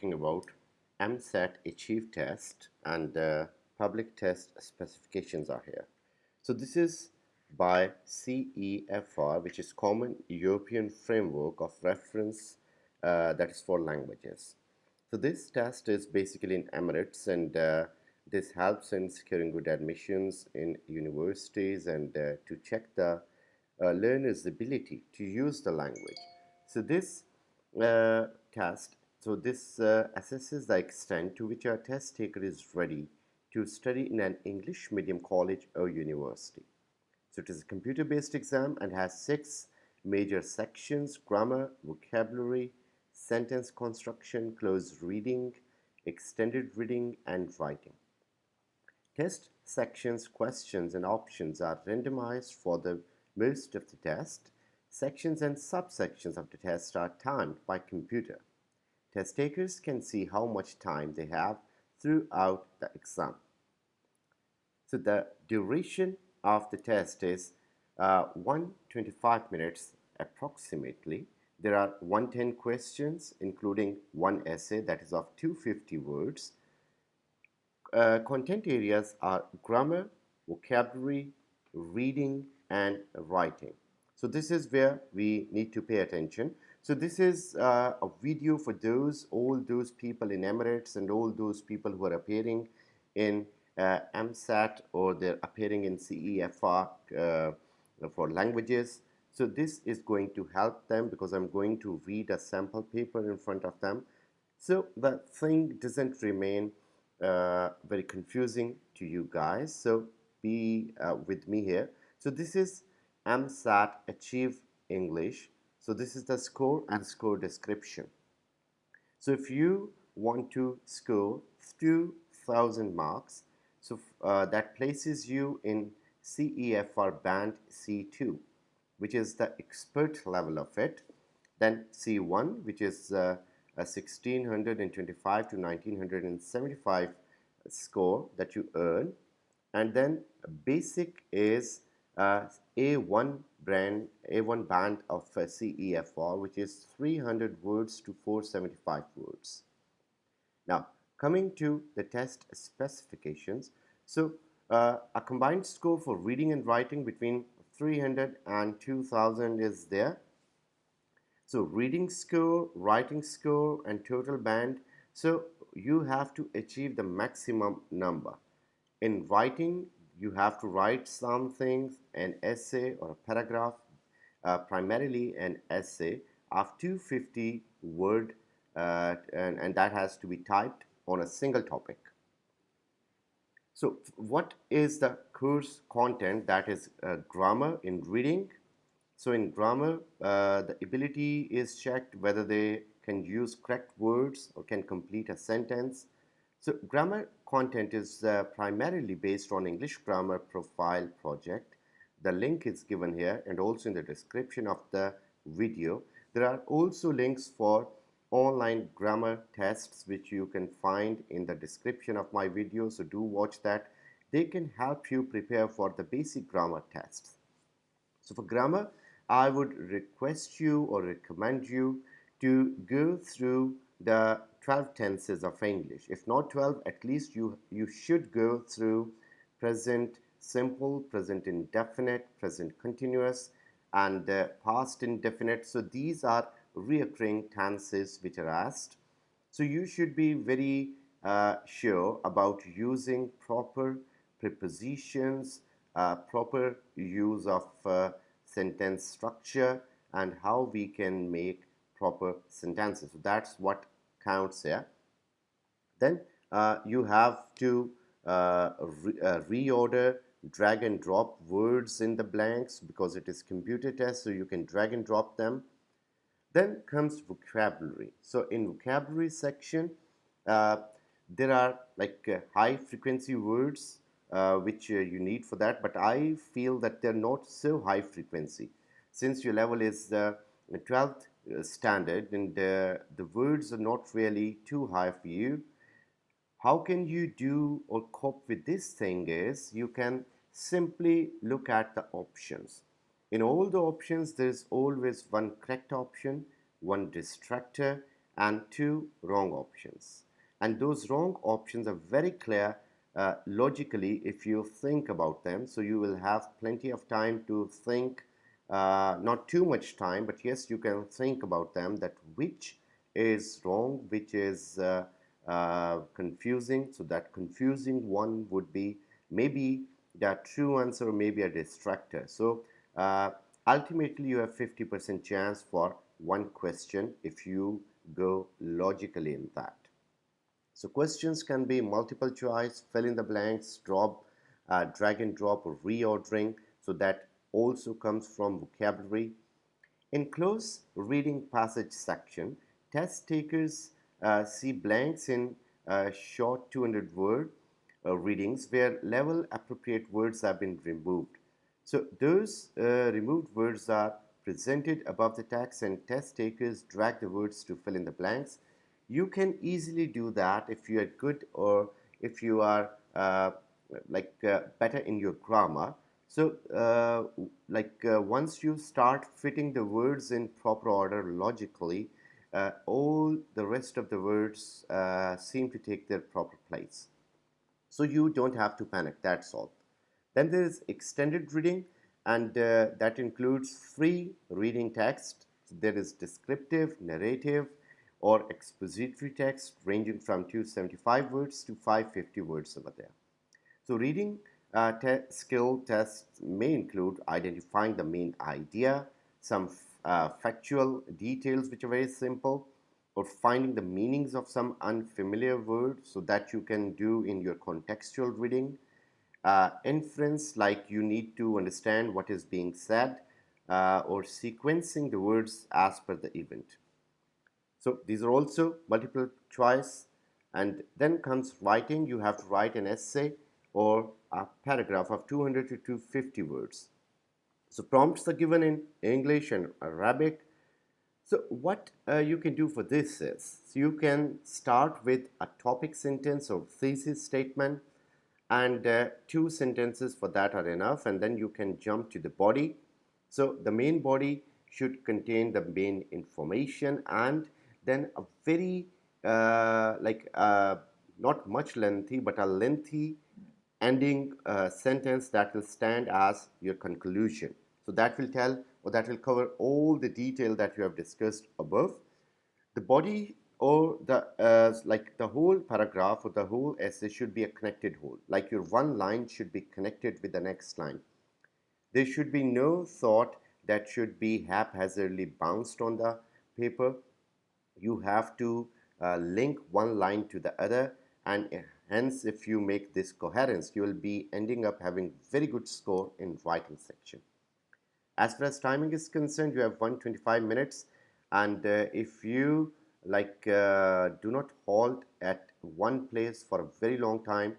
talking about EmSAT Achieve test and public test specifications are here. So this is by CEFR, which is Common European Framework of Reference, that is for languages. So this test is basically in Emirates, and this helps in securing good admissions in universities and to check the learner's ability to use the language. So this test, assesses the extent to which a test taker is ready to study in an English medium college or university. So it is a computer-based exam and has 6 major sections: grammar, vocabulary, sentence construction, close reading, extended reading, and writing. Test sections, questions, and options are randomized for the most of the test. Sections and subsections of the test are timed by computer. Test takers can see how much time they have throughout the exam. So the duration of the test is 125 minutes approximately. There are 110 questions, including one essay that is of 250 words. Content areas are grammar, vocabulary, reading, and writing. So this is where we need to pay attention. So this is a video for all those people in Emirates and all those people who are appearing in EmSAT, or they're appearing in CEFR for languages. So this is going to help them because I'm going to read a sample paper in front of them. So the thing doesn't remain very confusing to you guys. So be with me here. So this is EmSAT Achieve English. So this is the score and score description. So if you want to score 2,000 marks, so that places you in CEFR band C2, which is the expert level of it. Then C1, which is a 1625 to 1975 score that you earn. And then basic is A1 band of CEFR, which is 300 words to 475 words. Now, coming to the test specifications, so a combined score for reading and writing between 300 and 2000 is there. So reading score, writing score, and total band. So you have to achieve the maximum number. In writing, you have to write something, an essay or a paragraph, primarily an essay of 250 word, and that has to be typed on a single topic. So what is the course content? That is grammar in reading. So in grammar, the ability is checked whether they can use correct words or can complete a sentence. So grammar content is primarily based on English Grammar Profile project. The link is given here and also in the description of the video. There are also links for online grammar tests which you can find in the description of my video, so do watch that. They can help you prepare for the basic grammar tests. So for grammar, I would request you or recommend you to go through the 12 tenses of English. If not 12, at least you should go through present simple, present indefinite, present continuous, and past indefinite. So these are recurring tenses which are asked. So you should be very sure about using proper prepositions, proper use of sentence structure, and how we can make proper sentences. So that's what counts here. Then you have to reorder, drag and drop words in the blanks because it is computer test, so you can drag and drop them. Then comes vocabulary. So in vocabulary section, there are like high frequency words which you need for that, but I feel that they're not so high frequency since your level is the 12th standard, and the words are not really too high for you. How can you do or cope with this thing is you can simply look at the options. In all the options, there's always one correct option, one distractor, and 2 wrong options. And those wrong options are very clear logically if you think about them. So you will have plenty of time to think, not too much time, but yes, you can think about them, that which is wrong, which is confusing. So that confusing one would be maybe the true answer or maybe a distractor. So ultimately you have 50% chance for one question if you go logically in that. So questions can be multiple choice, fill in the blanks, drop, drag and drop, or reordering. So that also comes from vocabulary. In close reading passage section, test takers see blanks in short 200 word readings where level appropriate words have been removed. So those removed words are presented above the text and test takers drag the words to fill in the blanks. You can easily do that if you are good or if you are better in your grammar. So once you start fitting the words in proper order logically, all the rest of the words seem to take their proper place. So you don't have to panic, that's all. Then there is extended reading, and that includes free reading text. There is descriptive, narrative, or expository text ranging from 275 words to 550 words over there. So reading skill tests may include identifying the main idea, some factual details which are very simple, or finding the meanings of some unfamiliar word, so that you can do in your contextual reading. Inference, like you need to understand what is being said, or sequencing the words as per the event. So these are also multiple choice. And then comes writing. You have to write an essay or a paragraph of 200 to 250 words. So prompts are given in English and Arabic. So what you can do for this is, so you can start with a topic sentence or thesis statement, and 2 sentences for that are enough, and then you can jump to the body. So the main body should contain the main information, and then a very not much lengthy but a lengthy ending sentence that will stand as your conclusion. So that will tell, or that will cover all the detail that you have discussed above. The body or the whole paragraph or the whole essay should be a connected whole. Like your one line should be connected with the next line. There should be no thought that should be haphazardly bounced on the paper. You have to link one line to the other, and hence if you make this coherence, you will be ending up having very good score in writing section. As far as timing is concerned, you have 125 minutes, and if you do not halt at one place for a very long time,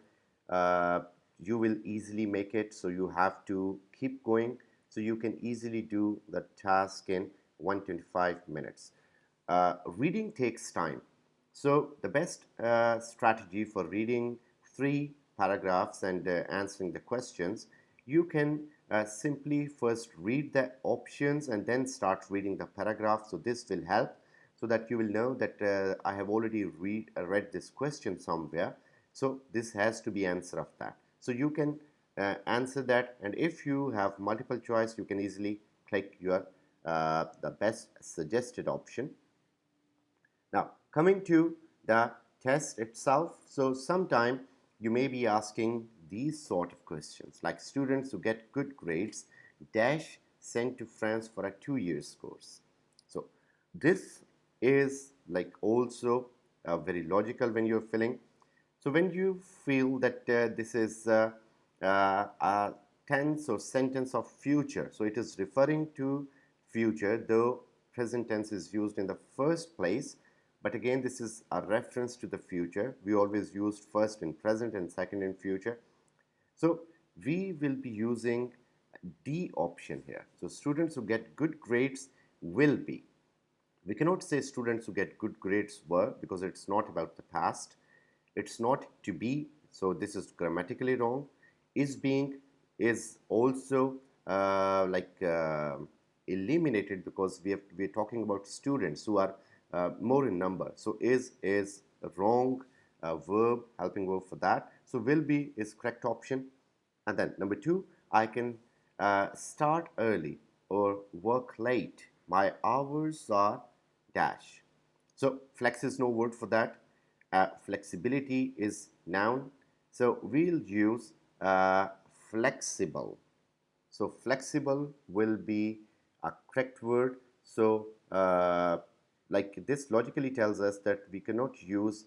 you will easily make it. So you have to keep going, so you can easily do the task in 125 minutes. Reading takes time. So the best strategy for reading 3 paragraphs and answering the questions, you can simply first read the options and then start reading the paragraph. So this will help, so that you will know that I have already read this question somewhere. So this has to be answer of that. So you can answer that, and if you have multiple choice, you can easily click your the best suggested option. Now, coming to the test itself, so sometime you may be asking these sort of questions, like students who get good grades dash sent to France for a 2 years course. So this is like also very logical when you're filling. So when you feel that this is a tense or sentence of future, so it is referring to future, though present tense is used in the first place. But again, this is a reference to the future. We always use first in present and second in future. So we will be using D option here. So students who get good grades will be. We cannot say students who get good grades were, because it's not about the past. It's not to be. So this is grammatically wrong. Is being is also eliminated, because we're talking about students who are more in number. So is a wrong verb, helping verb for that. So will be is correct option. And then number two, I can start early or work late. My hours are dash. So flex is no word for that. Flexibility is noun. So we'll use flexible. So flexible will be a correct word. So like this logically tells us that we cannot use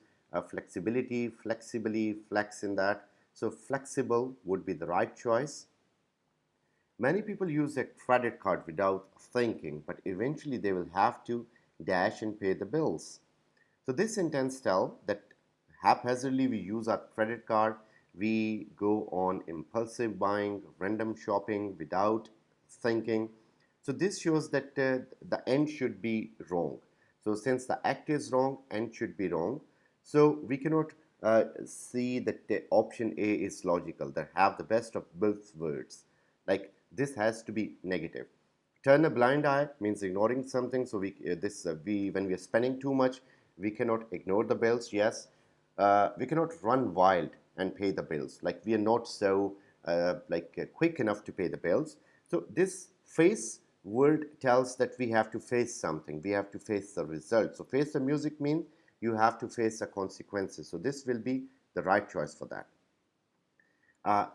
flexibility, flexibly, flex in that. So flexible would be the right choice. Many people use a credit card without thinking, but eventually they will have to dash and pay the bills. So this sentence tells that haphazardly we use our credit card, we go on impulsive buying, random shopping without thinking. So this shows that the end should be wrong. So since the act is wrong, end should be wrong. So we cannot see that option A is logical, that have the best of both words. Like this has to be negative. Turn a blind eye means ignoring something. So we when we are spending too much, we cannot ignore the bills. Yes, we cannot run wild and pay the bills. Like we are not so quick enough to pay the bills. So this face word tells that we have to face something. We have to face the result. So face the music means you have to face the consequences. So this will be the right choice for that.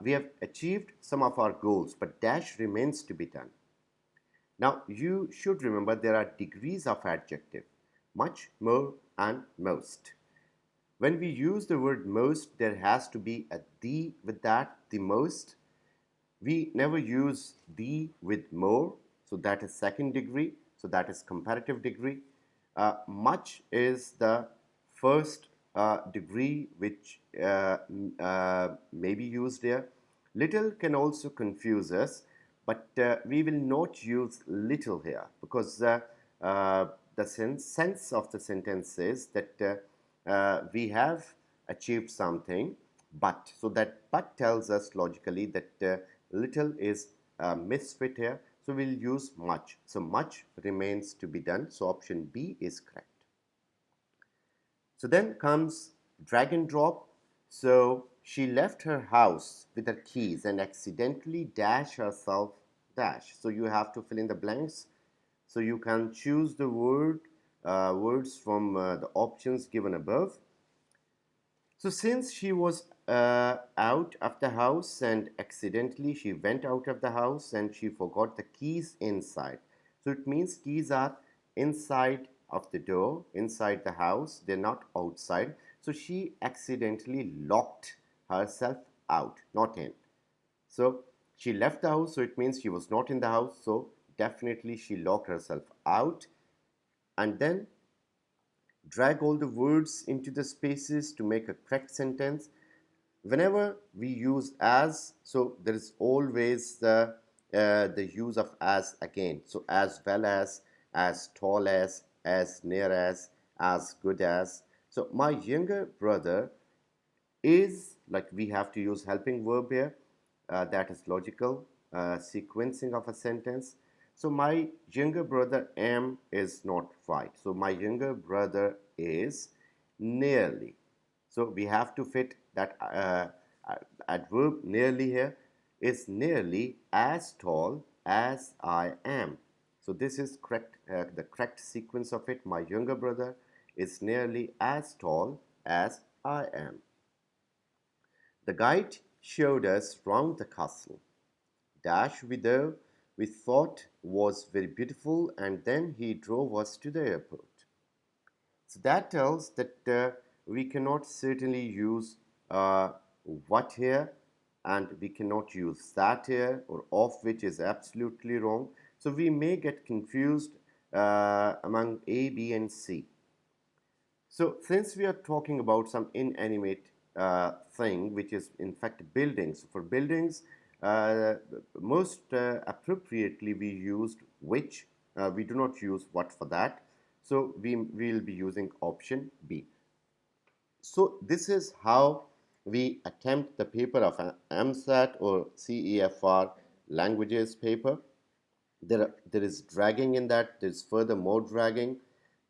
We have achieved some of our goals, but dash remains to be done. Now, you should remember there are degrees of adjective, much, more, and most. When we use the word most, there has to be a the with that, the most. We never use the with more, so that is second degree, so that is comparative degree. Much is the first degree which may be used here. Little can also confuse us, but we will not use little here because the sense of the sentence is that we have achieved something, but. So that but tells us logically that little is a misfit here. So we'll use much. So much remains to be done. So option B is correct. So then comes drag and drop. So she left her house with her keys and accidentally dash herself dash. So you have to fill in the blanks. So you can choose the words from the options given above. So since she was out of the house and accidentally she went out of the house and she forgot the keys inside. So it means keys are inside of the door, inside the house, they're not outside. So she accidentally locked herself out, not in. So she left the house, so it means she was not in the house. So definitely she locked herself out. And then drag all the words into the spaces to make a correct sentence. Whenever we use as, so there is always the use of as again. So as well as tall as near as good as. So my younger brother is, like we have to use helping verb here. That is logical sequencing of a sentence. So my younger brother am is not right. So my younger brother is nearly. So we have to fit that adverb nearly here is nearly as tall as I am. So this is correct. The correct sequence of it. My younger brother is nearly as tall as I am. The guide showed us round the castle. Dash whither we thought was very beautiful, and then he drove us to the airport. So that tells that we cannot certainly use what here, and we cannot use that here, or of which is absolutely wrong. So we may get confused among A, B, and C. So since we are talking about some inanimate thing, which is in fact buildings, for buildings, most appropriately we used which. We do not use what for that. So we will be using option B. So this is how we attempt the paper of EmSAT or CEFR languages paper. There is dragging in that. There's further more dragging.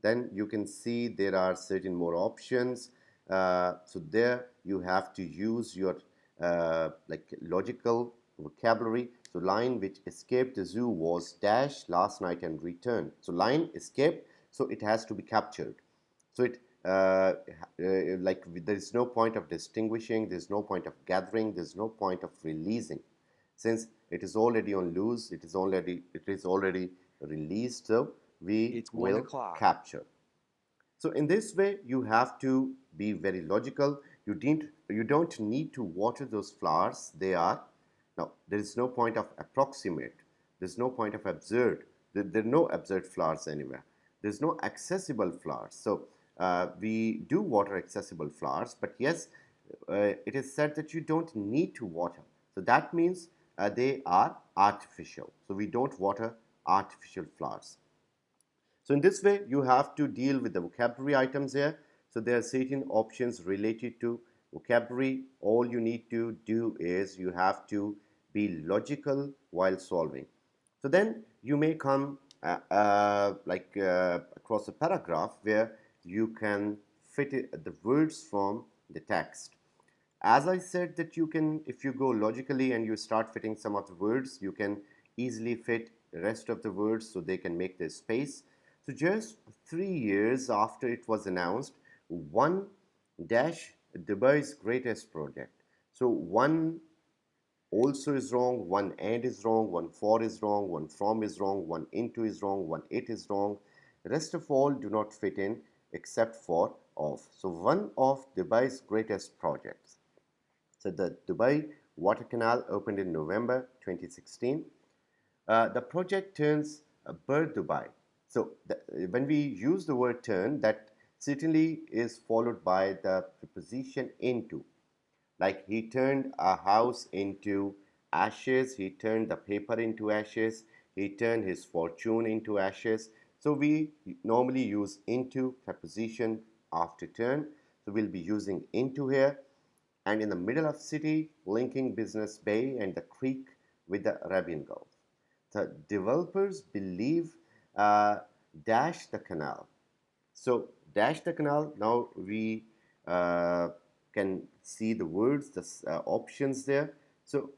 Then you can see there are certain more options. So there you have to use your like logical vocabulary. So line which escaped the zoo was dash last night and returned. So line escaped, so it has to be captured. So it like there is no point of distinguishing, there's no point of gathering, there's no point of releasing, since it is already on loose, it is already released. So we It's 1 will o'clock. capture. So in this way, you have to be very logical. You don't need to water those flowers. They are now. There is no point of approximate. There's no point of absurd. There are no absurd flowers anywhere. There's no accessible flowers. So we do water accessible flowers, but yes, it is said that you don't need to water. So that means they are artificial. So we don't water artificial flowers. So in this way, you have to deal with the vocabulary items here. So there are certain options related to vocabulary. All you need to do is you have to be logical while solving. So then you may come across a paragraph where you can fit the words from the text. As I said that you can, if you go logically and you start fitting some of the words, you can easily fit the rest of the words so they can make their space. So just 3 years after it was announced, one dash Dubai's greatest project. So one also is wrong, one and is wrong, one for is wrong, one from is wrong, one into is wrong, one it is wrong. The rest of all do not fit in except for of. So one of Dubai's greatest projects. So the Dubai Water Canal opened in November 2016. The project turns Bird Dubai. So when we use the word turn, that certainly is followed by the preposition into. Like he turned a house into ashes, he turned the paper into ashes, he turned his fortune into ashes. So we normally use into preposition after turn. So we'll be using into here, and in the middle of city, linking Business Bay and the creek with the Arabian Gulf. The developers believe dash the canal. So dash the canal. Now we uh, can see the words, the options there. So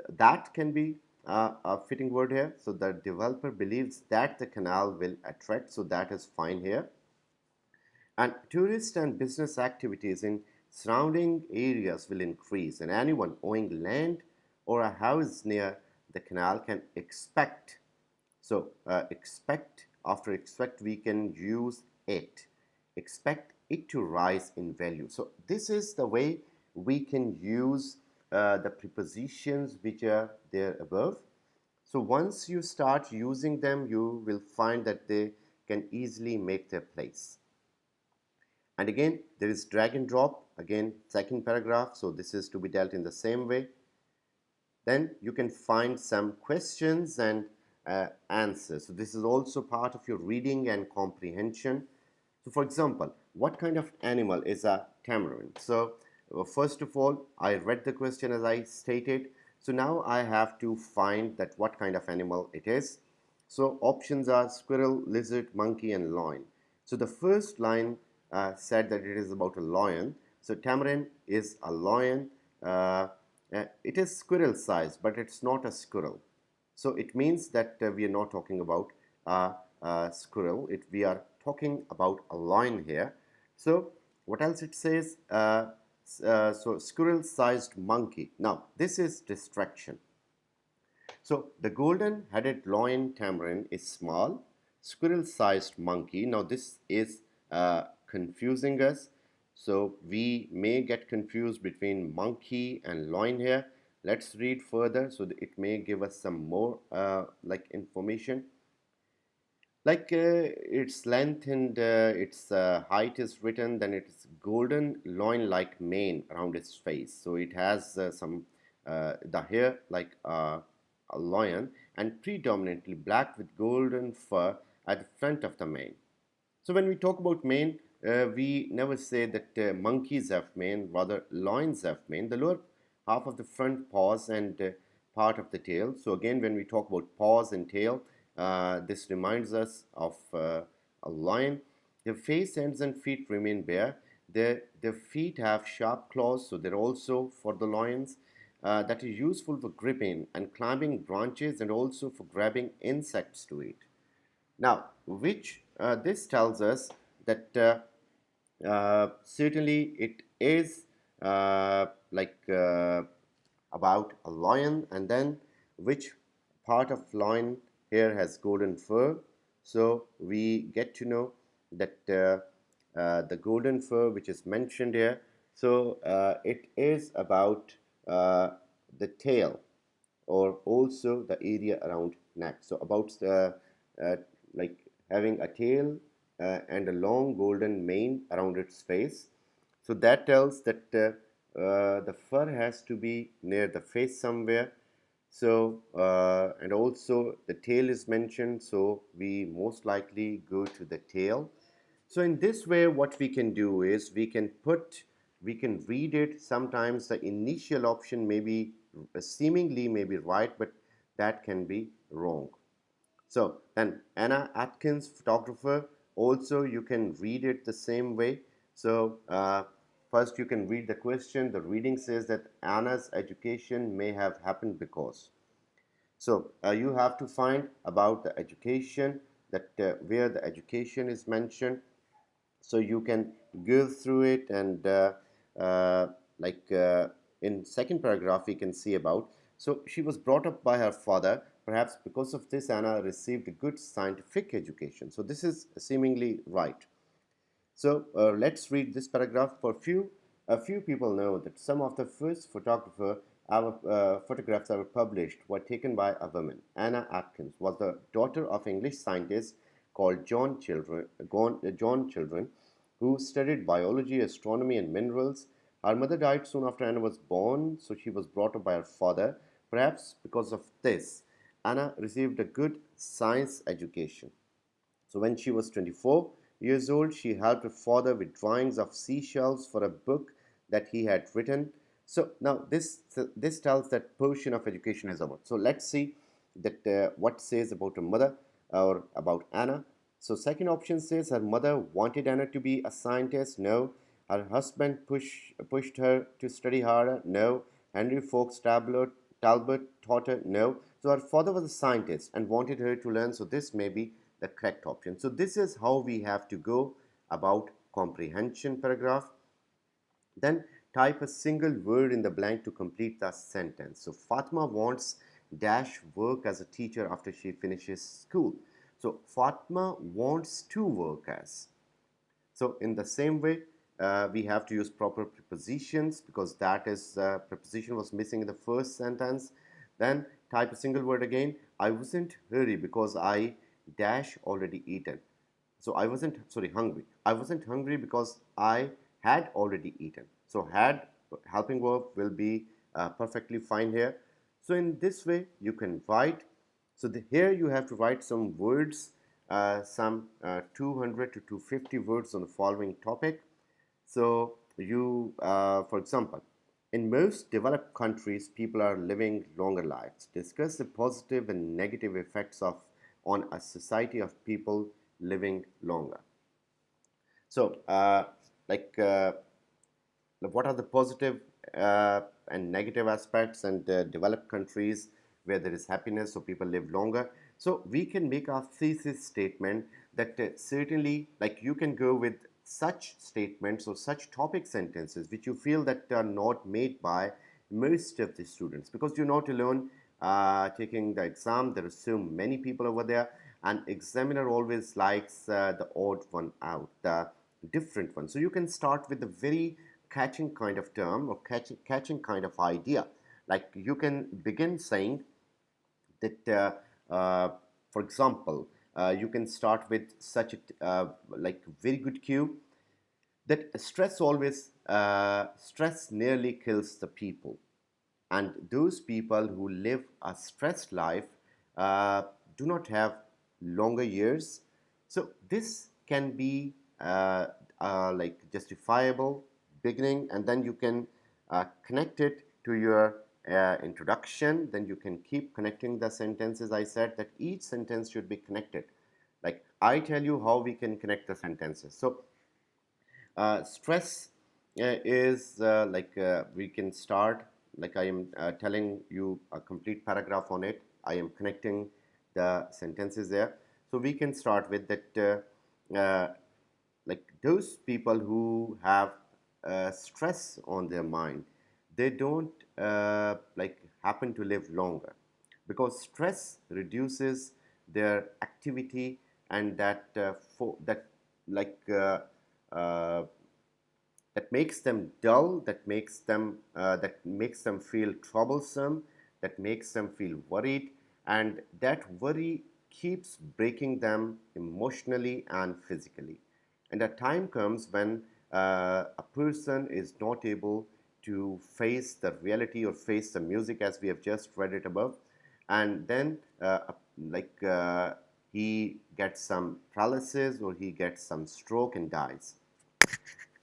that can be a fitting word here. So the developer believes that the canal will attract. So that is fine here. And tourist and business activities in surrounding areas will increase, and anyone owning land or a house near the canal can expect. So, expect, after expect, we can use it. Expect it to rise in value. So, this is the way we can use the prepositions which are there above. So, once you start using them, you will find that they can easily make their place. And again, there is drag and drop, again, second paragraph. So this is to be dealt in the same way. Then you can find some questions and answers. So this is also part of your reading and comprehension. So for example, what kind of animal is a tamarin? So first of all, I read the question as I stated. So now I have to find that what kind of animal it is. So options are squirrel, lizard, monkey, and lion. So the first line said that it is about a lion. So tamarin is a lion. It is squirrel size, but it's not a squirrel. So it means that we are not talking about a squirrel. We are talking about a lion here. So what else it says? So squirrel-sized monkey. Now this is distraction. So the golden-headed lion tamarin is small, squirrel-sized monkey. Now this is confusing us. So we may get confused between monkey and lion here. Let's read further so that it may give us some more like information. Like its length and its height is written, then it's golden loin-like mane around its face. So it has some the hair like a lion, and predominantly black with golden fur at the front of the mane. So when we talk about mane, we never say that monkeys have mane, rather lions have mane. The lower half of the front paws and part of the tail. So again, when we talk about paws and tail, this reminds us of a lion. Their face, hands, and feet remain bare. Their feet have sharp claws, so they're also for the lions. That is useful for gripping and climbing branches and also for grabbing insects to eat. Now, which this tells us that certainly it is about a lion, and then which part of lion here has golden fur. So we get to know that the golden fur which is mentioned here, so it is about the tail or also the area around neck. So about uh, like having a tail and a long golden mane around its face. So that tells that the fur has to be near the face somewhere. So and also the tail is mentioned, so we most likely go to the tail. So in this way, what we can do is we can read it. Sometimes the initial option may be seemingly may be right, but that can be wrong. So then Anna Atkins, photographer, also you can read it the same way. So first you can read the question. The reading says that Anna's education may have happened because. So you have to find about the education, that where the education is mentioned. So you can go through it, and uh, like in second paragraph we can see about, so she was brought up by her father. Perhaps because of this, Anna received a good scientific education. So this is seemingly right. So let's read this paragraph. A few people know that some of the first photographs ever published were taken by a woman. Anna Atkins was the daughter of English scientist called John Children, who studied biology, astronomy, and minerals. Her mother died soon after Anna was born, so she was brought up by her father. Perhaps because of this, Anna received a good science education. So when she was 24 years old, she helped her father with drawings of seashells for a book that he had written. So now this tells that portion of education is over. So let's see that what says about her mother or about Anna. So second option says her mother wanted Anna to be a scientist. No. Her husband pushed her to study harder. No. Henry Fox Talbot taught her. No. So her father was a scientist and wanted her to learn. So this may be the correct option. So this is how we have to go about comprehension paragraph. Then type a single word in the blank to complete the sentence. So Fatma wants dash work as a teacher after she finishes school. So Fatma wants to work as. So in the same way, we have to use proper prepositions, because that is preposition was missing in the first sentence. Then type a single word again. I wasn't hungry because I dash already eaten. So I wasn't hungry. I wasn't hungry because I had already eaten. So had helping verb will be perfectly fine here. So in this way you can write. So here you have to write some words, some 200 to 250 words on the following topic. So you, for example, in most developed countries, people are living longer lives. Discuss the positive and negative effects of on a society of people living longer. So, like, what are the positive and negative aspects and developed countries where there is happiness, so people live longer? So we can make our thesis statement that certainly, like, you can go with such statements or such topic sentences which you feel that are not made by most of the students, because you're not alone taking the exam. There are so many people over there, and examiner always likes the odd one out, the different one. So you can start with a very catching kind of term or catching kind of idea. Like you can begin saying that, for example, you can start with such a like very good cue, that stress nearly kills the people, and those people who live a stressed life uh, do not have longer years. So this can be like justifiable beginning, and then you can connect it to your introduction. Then you can keep connecting the sentences. I said that each sentence should be connected Like I tell you how we can connect the sentences. So stress is we can start, like I am telling you a complete paragraph on it. I am connecting the sentences there. So we can start with that, like those people who have stress on their mind, they don't happen to live longer, because stress reduces their activity, and like uh, that makes them dull, that makes them feel troublesome, that makes them feel worried, and that worry keeps breaking them emotionally and physically. And a time comes when a person is not able to face the reality or face the music as we have just read it above, and then like he gets some paralysis or he gets some stroke and dies.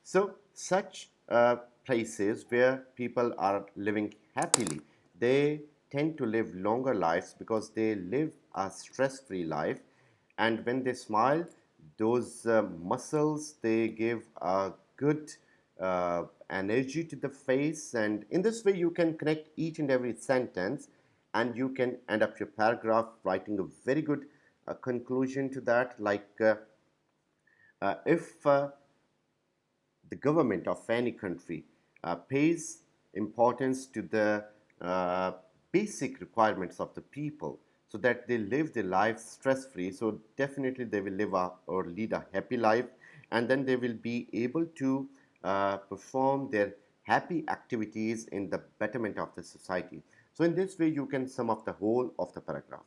So, such places where people are living happily, they tend to live longer lives because they live a stress free life. And when they smile, those muscles, they give a good energy to the face. And in this way, you can connect each and every sentence, and you can end up your paragraph writing a very good conclusion to that. If the government of any country pays importance to the uh, basic requirements of the people, so that they live their lives stress free, so definitely they will live or lead a happy life, and then they will be able to perform their happy activities in the betterment of the society. So in this way you can sum up the whole of the paragraph.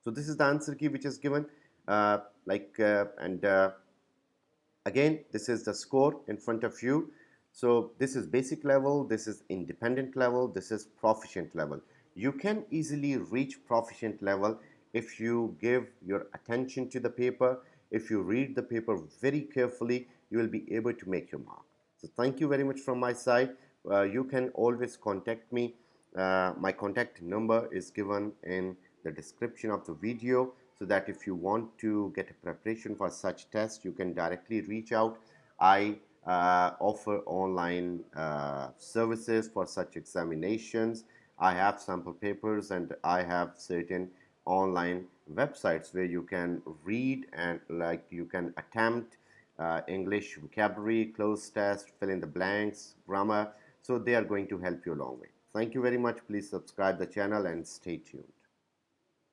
So this is the answer key which is given, and again, this is the score in front of you. So this is basic level, this is independent level, this is proficient level. You can easily reach proficient level if you give your attention to the paper. If you read the paper very carefully, you will be able to make your mark. So thank you very much from my side. You can always contact me. My contact number is given in the description of the video, so that if you want to get a preparation for such test, you can directly reach out. I offer online services for such examinations. I have sample papers, and I have certain online websites where you can read, and like you can attempt English vocabulary, close test, fill in the blanks, grammar. So they are going to help you a long way. Thank you very much. Please subscribe the channel and stay tuned.